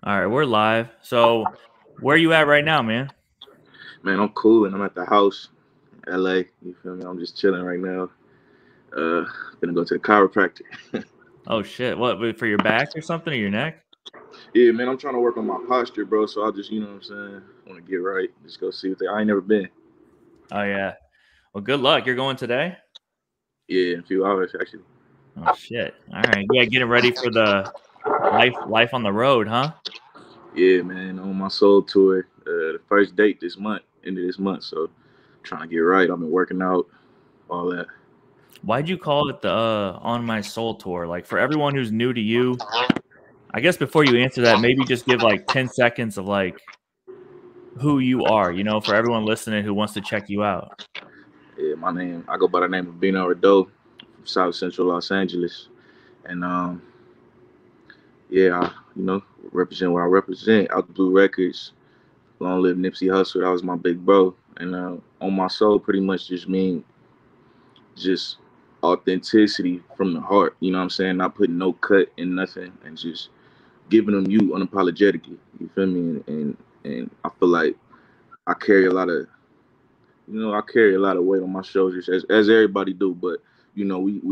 All right, we're live. So, where you at right now, man? Man, I'm cool and I'm at the house, LA. You feel me? I'm just chilling right now. Uh, gonna go to the chiropractor. Oh shit! What for your back or something or your neck? Yeah, man, I'm trying to work on my posture, bro. So I'll just, you know what I'm saying, want to get right. Just go see what they. I ain't never been. Oh yeah. Well, good luck. You're going today. Yeah, in a few hours actually. Oh shit! All right. Yeah, getting ready for the life on the road, huh? Yeah, man, on my soul tour. The first date this month, end of this month. So trying to get right. I've been working out, all that. Why'd you call it the On My Soul tour? Like for everyone who's new to you, I guess before you answer that, maybe just give like 10 seconds of like who you are. For everyone listening who wants to check you out. Yeah, my name. I go by the name of Bino Rideaux from South Central Los Angeles, and yeah, represent what I represent. Out the Blue Records. Long live Nipsey Hussle. That was my big bro. And on my soul, pretty much just mean just authenticity from the heart. You know what I'm saying? Not putting no cut in nothing and just giving them you unapologetically. You feel me? And I feel like I carry a lot of, I carry a lot of weight on my shoulders as everybody do. But we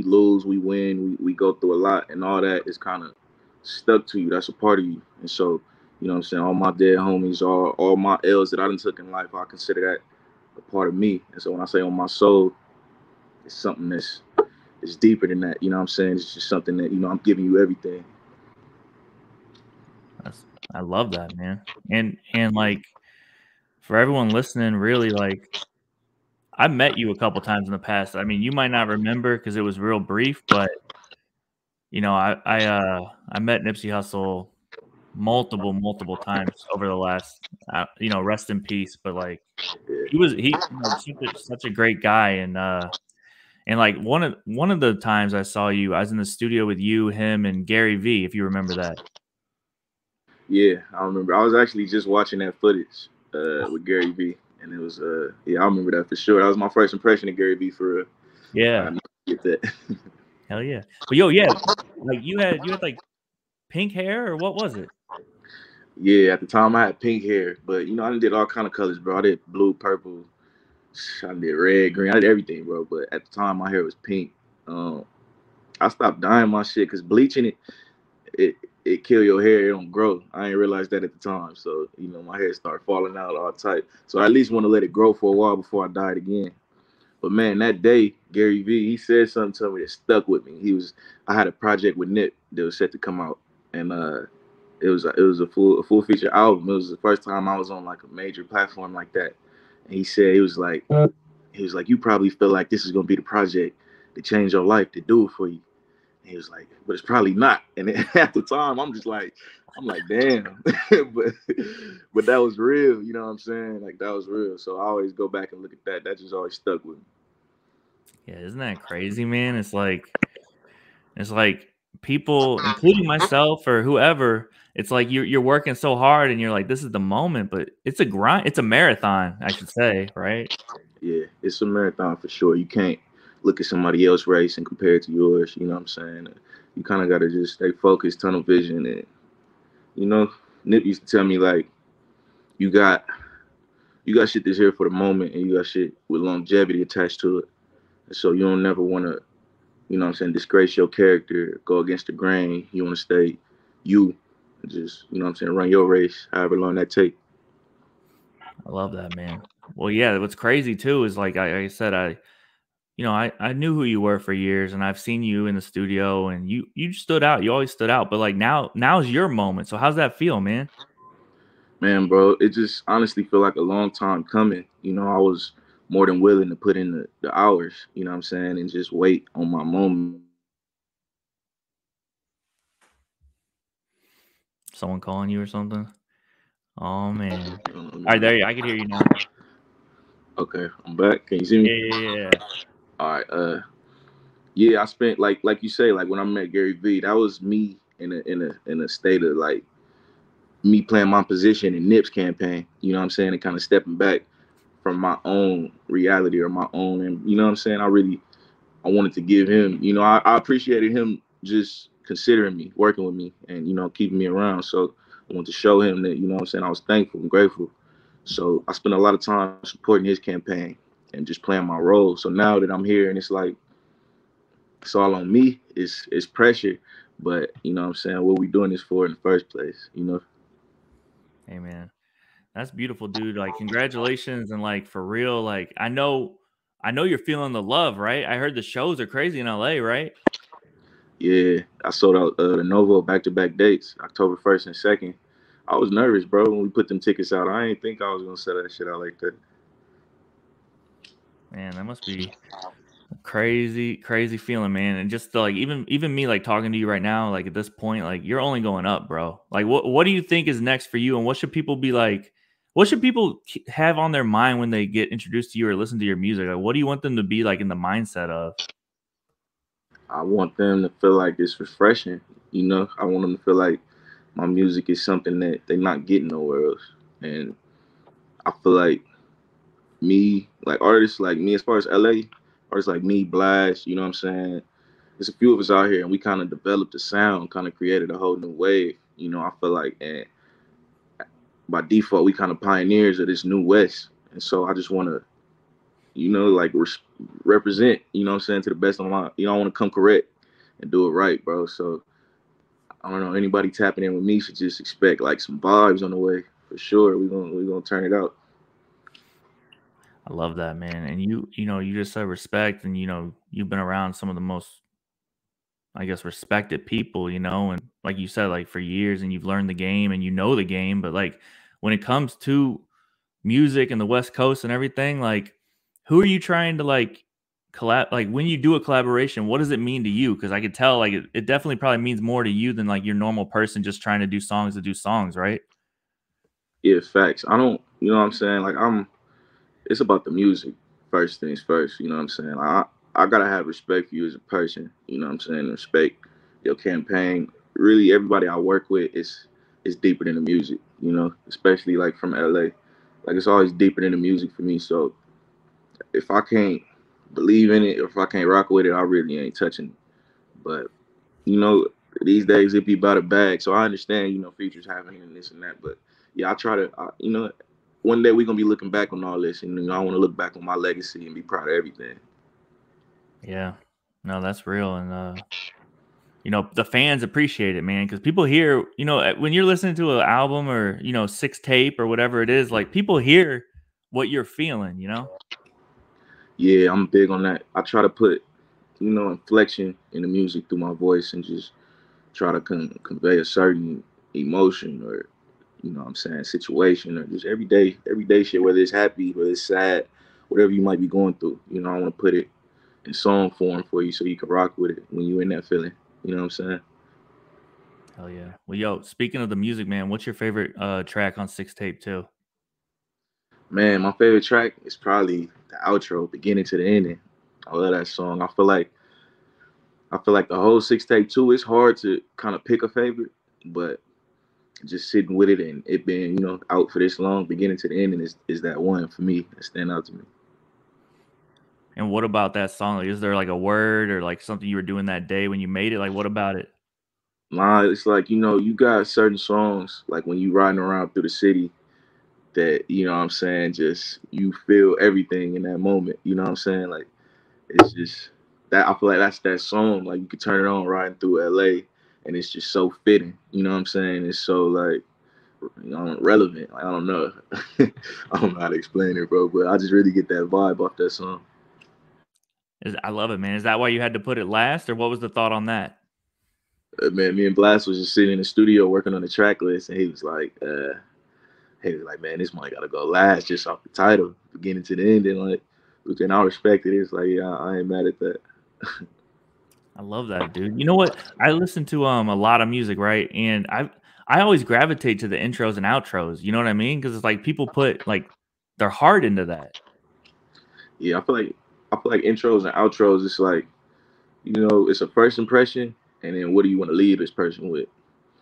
lose, we win, we go through a lot, and all that is kind of stuck to you. That's a part of you. And so, you know what I'm saying? All my dead homies, all my L's that I done took in life, I consider that a part of me. And so when I say on my soul, it's something that's it's deeper than that. You know what I'm saying? It's just something that, I'm giving you everything. I love that, man. And like for everyone listening, really like I've met you a couple times in the past. I mean, you might not remember because it was real brief, but I met Nipsey Hussle multiple times over the last rest in peace. But like such a great guy and like one of the times I saw you, I was in the studio with you, him, and Garyvee, if you remember that. Yeah, I remember. I was actually just watching that footage with Garyvee, and it was yeah, I remember that for sure. That was my first impression of Garyvee for real. I Yeah, never get that. hell yeah. But yo, yeah, like you had like pink hair or what was it? Yeah, at the time I had pink hair, but I did all kind of colors, bro. I did blue, purple, I did red, green, I did everything, bro. But at the time my hair was pink. Um, I stopped dyeing my shit because bleaching it it kill your hair, it don't grow. I ain't realized that at the time, so my hair started falling out all tight. So I at least want to let it grow for a while before I dye it again. But man, that day Garyvee, he said something to me that stuck with me. I had a project with Nip that was set to come out, and it was a full feature album. It was the first time I was on like a major platform like that. And he said he was like you probably feel like this is gonna be the project to change your life, to do it for you. And he was like, but it's probably not. And at the time, I'm like, damn. but that was real. You know what I'm saying? Like that was real. So I always go back and look at that. That just always stuck with me. Yeah, isn't that crazy, man? It's like people, including myself or whoever, it's like you're working so hard and you're like, this is the moment, but it's a grind. It's a marathon, I should say, right? Yeah, it's a marathon for sure. You can't look at somebody else's race and compare it to yours. You know what I'm saying? You kind of got to just stay focused, tunnel vision, and you know, Nip used to tell me like, you got you got shit that's here for the moment, and you got shit with longevity attached to it. And so you don't never want to, what I'm saying, disgrace your character, go against the grain. You want to stay you, and just what I'm saying, run your race, however long that take. I love that, man. Well, yeah, what's crazy too is like I said, I knew who you were for years and I've seen you in the studio and you stood out. You always stood out. But like now's your moment. So how's that feel, man? Man, bro, it just honestly feel like a long time coming. I was more than willing to put in the hours, what I'm saying, and just wait on my moment. Someone calling you or something? Oh man. All right, there you I can hear you now. Okay, I'm back. Can you see Yeah, me? yeah, yeah. All right. Yeah, I spent like you say, like when I met Garyvee, that was me in a state of like me playing my position in Nip's campaign. You know what I'm saying? And kind of stepping back from my own reality or my own, and you know what I'm saying. I wanted to give him. I appreciated him just considering me, working with me, and keeping me around. So I wanted to show him that, you know what I'm saying, I was thankful and grateful. So I spent a lot of time supporting his campaign and just playing my role. So now that I'm here and it's like it's all on me, it's pressure. But you know what I'm saying, what we doing this for in the first place, you know? Hey, man. That's beautiful, dude. Like, congratulations. And like, for real, like, I know you're feeling the love, right? I heard the shows are crazy in LA, right? Yeah, I sold out the Novo back-to-back dates, October 1st and 2nd. I was nervous, bro, when we put them tickets out. I didn't think I was gonna sell that shit out like that. Man, that must be a crazy, crazy feeling, man. And just like, even me, like talking to you right now, like at this point, like you're only going up, bro. Like, what do you think is next for you? And what should people be like? What should people have on their mind when they get introduced to you or listen to your music? Like, what do you want them to be like in the mindset of? I want them to feel like it's refreshing, you know? I want them to feel like my music is something that they're not getting nowhere else. And I feel like me, like artists like me, as far as LA, artists like me, Blast, you know what I'm saying? There's a few of us out here and we kind of developed a sound, kind of created a whole new wave. You know, I feel like, and by default, we kind of pioneers of this new West. And so I just want to, you know, like represent, you know what I'm saying, to the best of my, you know, I want to come correct and do it right, bro. So I don't know, anybody tapping in with me should just expect like some vibes on the way for sure. We're gonna turn it out. I love that, man. And you know, you just said respect, and you know, you've been around some of the most, I guess, respected people, you know, and like you said, like for years, and you've learned the game and you know the game. But like when it comes to music and the West Coast and everything, like who are you trying to like collab? Like when you do a collaboration, what does it mean to you? Because I could tell, like it definitely probably means more to you than like your normal person just trying to do songs to do songs, right? Yeah, facts. I don't, you know what I'm saying? Like it's about the music first things first, you know what I'm saying? I gotta have respect for you as a person, you know what I'm saying? Respect your campaign. Really everybody I work with is deeper than the music, you know, especially like from LA. Like it's always deeper than the music for me. So if I can't believe in it or if I can't rock with it, I really ain't touching it. But you know, these days it be about a bag. So I understand, you know, features happening and this and that. But yeah, I try to, you know, one day we're gonna be looking back on all this, and you know, I want to look back on my legacy and be proud of everything. Yeah. No, that's real. And you know, the fans appreciate it, man, because people hear, you know, when you're listening to an album or, you know, six tape or whatever it is, like people hear what you're feeling, you know? Yeah, I'm big on that. I try to put, you know, inflection in the music through my voice and just try to convey a certain emotion or, you know what I'm saying, situation or just everyday shit, whether it's happy, whether it's sad, whatever you might be going through. You know, I want to put it in song form for you so you can rock with it when you in that feeling. You know what I'm saying? Hell yeah. Well, yo, speaking of the music, man, what's your favorite track on six tape too? Man, my favorite track is probably the outro, beginning to the ending. I love that song. I feel like the whole six tape too. It's hard to kind of pick a favorite, but just sitting with it and it being, you know, out for this long, beginning to the ending is that one for me that stand out to me. And what about that song? Like, is there like a word or like something you were doing that day when you made it? Like, what about it? Nah, it's like, you know, you got certain songs like when you riding around through the city that, you know what I'm saying, just you feel everything in that moment. You know what I'm saying? Like it's just that I feel like that's that song. Like you could turn it on riding through LA and it's just so fitting. You know what I'm saying? It's so like, you know, relevant. Like, I don't know. I don't know how to explain it, bro, but I just really get that vibe off that song. I love it, man. Is that why you had to put it last, or what was the thought on that? Man, me and Blast was just sitting in the studio working on the track list, and he was like, man, this might gotta go last just off the title, beginning to the end, and like, which and I respect it. It's like, yeah, I ain't mad at that. I love that, dude. You know what? I listen to a lot of music, right? And I always gravitate to the intros and outros. You know what I mean? Because it's like people put like their heart into that. Yeah, I feel like intros and outros. It's like, you know, it's a first impression, and then what do you want to leave this person with?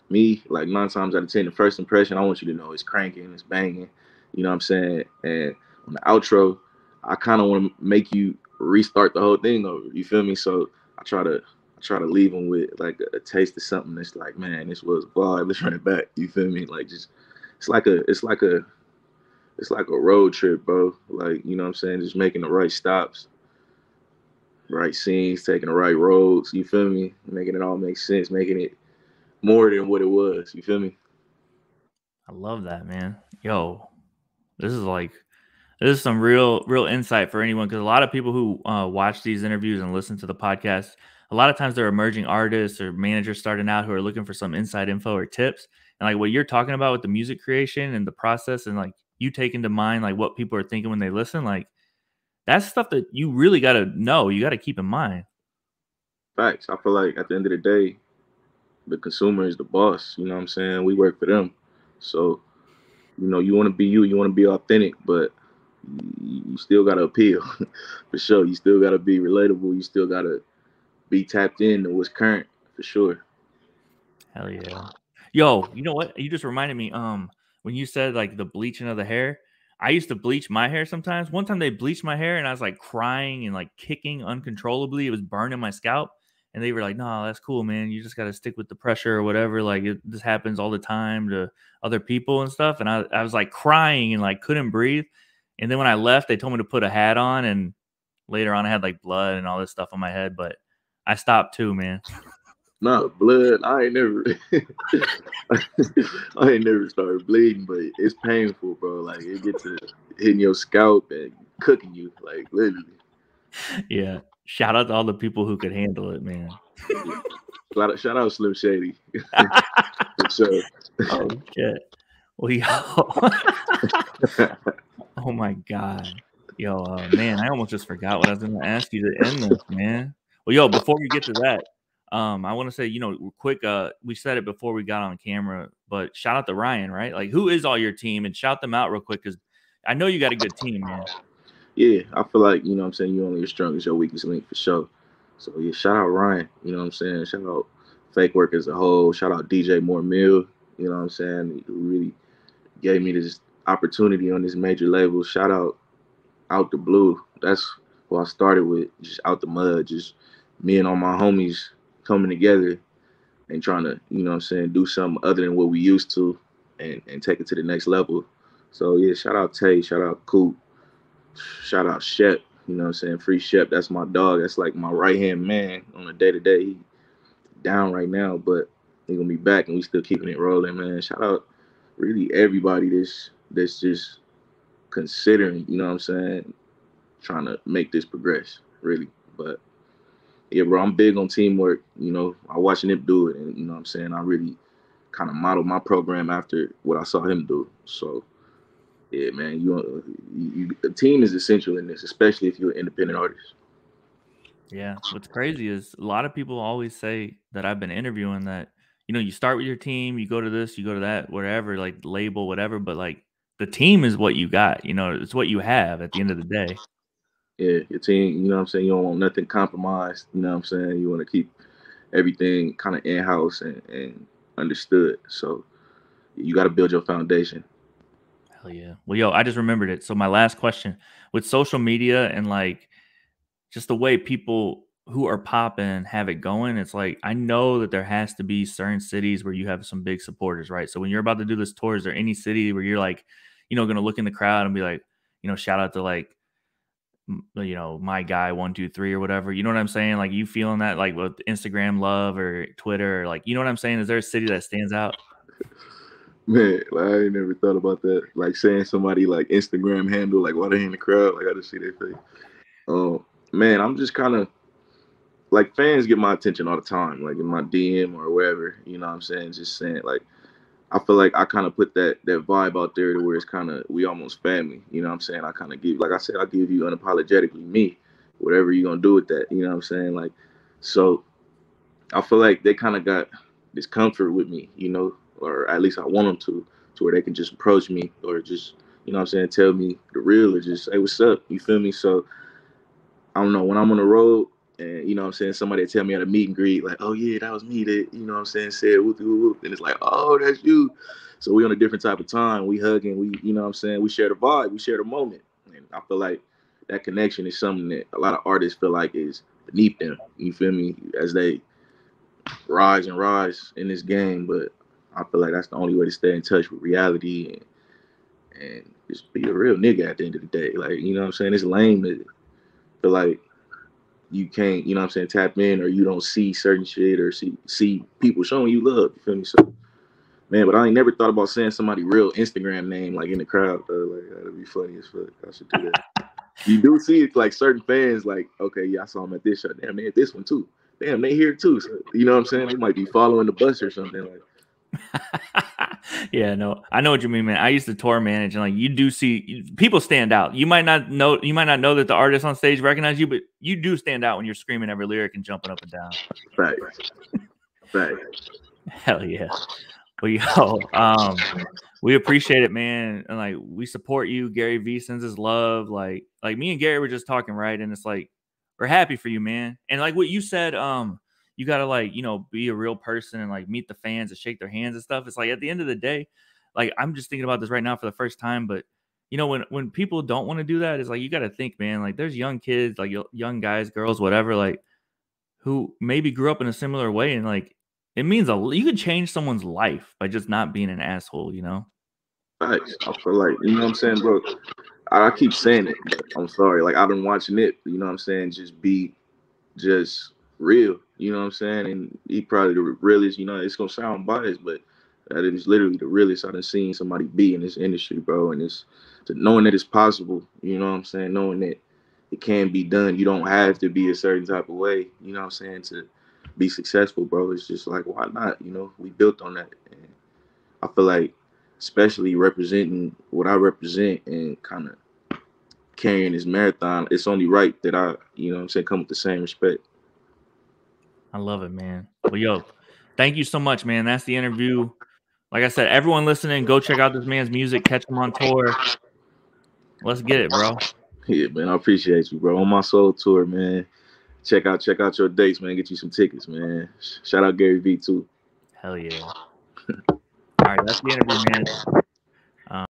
Me, like 9 times out of 10, the first impression I want you to know is cranking, it's banging. You know what I'm saying? And on the outro, I kind of want to make you restart the whole thing over. You feel me? So I try to try to leave them with like a taste of something that's like, man, this was vibe. Let's run it back. You feel me? Like just it's like a road trip, bro. Like, you know what I'm saying? Just making the right stops, right scenes, taking the right roads. You feel me? Making it all make sense, making it more than what it was. You feel me? I love that, man. Yo, this is like this is some real insight for anyone, because a lot of people who watch these interviews and listen to the podcast, a lot of times they're emerging artists or managers starting out who are looking for some inside info or tips. And like what you're talking about with the music creation and the process, and like you take into mind like what people are thinking when they listen, like that's stuff that you really got to know. You got to keep in mind. Facts. I feel like at the end of the day, the consumer is the boss. You know what I'm saying? We work for them. So, you know, you want to be you want to be authentic, but you still got to appeal for sure. You still got to be relatable. You still got to be tapped into what's current for sure. Hell yeah. Yo, you know what? You just reminded me, when you said like the bleaching of the hair, I used to bleach my hair sometimes. One time they bleached my hair and I was like crying and like kicking uncontrollably. It was burning my scalp. And they were like, no, that's cool, man. You just got to stick with the pressure or whatever. Like this happens all the time to other people and stuff. And I was like crying and like couldn't breathe. And then when I left, they told me to put a hat on. And later on, I had like blood and all this stuff on my head. But I stopped too, man. Nah, blood. I ain't never, I ain't never started bleeding, but it's painful, bro. Like it gets to hitting your scalp and cooking you, like literally. Yeah. Shout out to all the people who could handle it, man. Shout out Slim Shady. For sure. Oh shit. Well, yo. Oh my god. Yo, man, I almost just forgot what I was gonna ask you to end this, man. Well, yo, before we get to that, I want to say, quick, we said it before we got on camera, but shout out to Ryan, right? Like, who is all your team? And shout them out real quick, because I know you got a good team, man. Yeah, I feel like, you know what I'm saying, you only your strongest, your weakest link for sure. So yeah, shout out Ryan, you know what I'm saying? Shout out Fake Work as a whole. Shout out DJ Moore Mill, you know what I'm saying? He really gave me this opportunity on this major label. Shout out the Blue. That's who I started with, just out the mud, just me and all my homies coming together and trying to, you know what I'm saying, do something other than what we used to and take it to the next level. So yeah, shout out Tay, shout out Coop, shout out Shep, you know what I'm saying? Free Shep, that's my dog. That's like my right hand man on a day to day. He down right now, but he gonna be back and we still keeping it rolling, man. Shout out really everybody that's just considering, you know what I'm saying, trying to make this progress, really. But yeah, bro, I'm big on teamwork. You know, I watch Nip do it, and you know what I'm saying, I really kind of modeled my program after what I saw him do. So yeah, man, the team is essential in this, especially if you're an independent artist. Yeah. What's crazy is a lot of people always say that I've been interviewing that, you start with your team, you go to this, you go to that, whatever, like label, whatever, but like the team is what you got, it's what you have at the end of the day. Yeah, your team, you know what I'm saying, you don't want nothing compromised, you know what I'm saying, you want to keep everything kind of in-house and understood. So you got to build your foundation. Hell yeah. Well, yo, I just remembered it. So my last question, with social media and like just the way people who are popping have it going, it's like I know that there has to be certain cities where you have some big supporters, right? So when you're about to do this tour, is there any city where you're like, going to look in the crowd and be like, shout out to like, my guy 123 or whatever, you know what I'm saying? Like you feeling that like with Instagram love or Twitter, or like, you know what I'm saying? Is there a city that stands out? Man, like, I ain't never thought about that. Like saying somebody like Instagram handle, like why they in the crowd, like I just see their face. Man, I'm just kind of like fans get my attention all the time, like in my DM or wherever. You know what I'm saying? Just saying like I feel like I kind of put that vibe out there to where it's kind of we almost family. You know what I'm saying? I kind of give, like I said, I give you unapologetically me, whatever you gonna do with that. You know what I'm saying? Like, so I feel like they kind of got this comfort with me, you know, or at least I want them to where they can just approach me or just, you know what I'm saying, tell me the real or just say what's up. You feel me? So I don't know, when I'm on the road and, you know what I'm saying, somebody tell me at a meet and greet, like, oh yeah, that was me that, you know what I'm saying, said whoop, whoop, whoop. And it's like, oh, that's you. So we on a different type of time. We hugging, we, you know what I'm saying, we share the vibe, we share the moment. And I feel like that connection is something that a lot of artists feel like is beneath them. You feel me? As they rise and rise in this game, but I feel like that's the only way to stay in touch with reality and just be a real nigga at the end of the day. Like, you know what I'm saying? It's lame to feel like you can't, you know what I'm saying, tap in or you don't see certain shit or see people showing you love. You feel me? So, man, but I ain't never thought about saying somebody real Instagram name like in the crowd though. Like that'd be funny as fuck. I should do that. You do see it like certain fans like, okay, yeah, I saw him at this show. Damn, they at this one too. Damn, they here too. So, you know what I'm saying? They might be following the bus or something like. Yeah, no, I know what you mean, man. I used to tour manage, and like you do see people stand out. You might not know that the artist on stage recognize you, but you do stand out when you're screaming every lyric and jumping up and down. Facts. Facts. Hell yeah. Well, yo, we appreciate it, man, and like we support you. Garyvee sends his love. Like me and Gary were just talking, right? And it's like we're happy for you, man. And like what you said, you gotta like, you know, be a real person and like meet the fans and shake their hands and stuff. It's like at the end of the day, like I'm just thinking about this right now for the first time, but you know, when people don't want to do that, it's like you gotta think, man, like there's young kids, like young guys, girls, whatever, like who maybe grew up in a similar way, and like it means you could change someone's life by just not being an asshole, you know? Facts. I feel like, you know what I'm saying, bro? I keep saying it, but I'm sorry. Like I've been watching it, you know what I'm saying, just real, you know what I'm saying? And he probably the realest, you know, it's gonna sound biased, but that is literally the realest I've done seen somebody be in this industry, bro. And it's knowing that it's possible, you know what I'm saying, knowing that it can be done. You don't have to be a certain type of way, you know what I'm saying, to be successful, bro. It's just like, why not? You know, we built on that. And I feel like, especially representing what I represent and kind of carrying this marathon, it's only right that I, you know what I'm saying, come with the same respect. I love it, man. Well, yo, thank you so much, man. That's the interview. Like I said, everyone listening, go check out this man's music, catch him on tour. Let's get it, bro. Yeah, man, I appreciate you, bro. On my soul tour, man. Check out your dates, man. Get you some tickets, man. Shout out Garyvee too. Hell yeah. All right, that's the interview, man.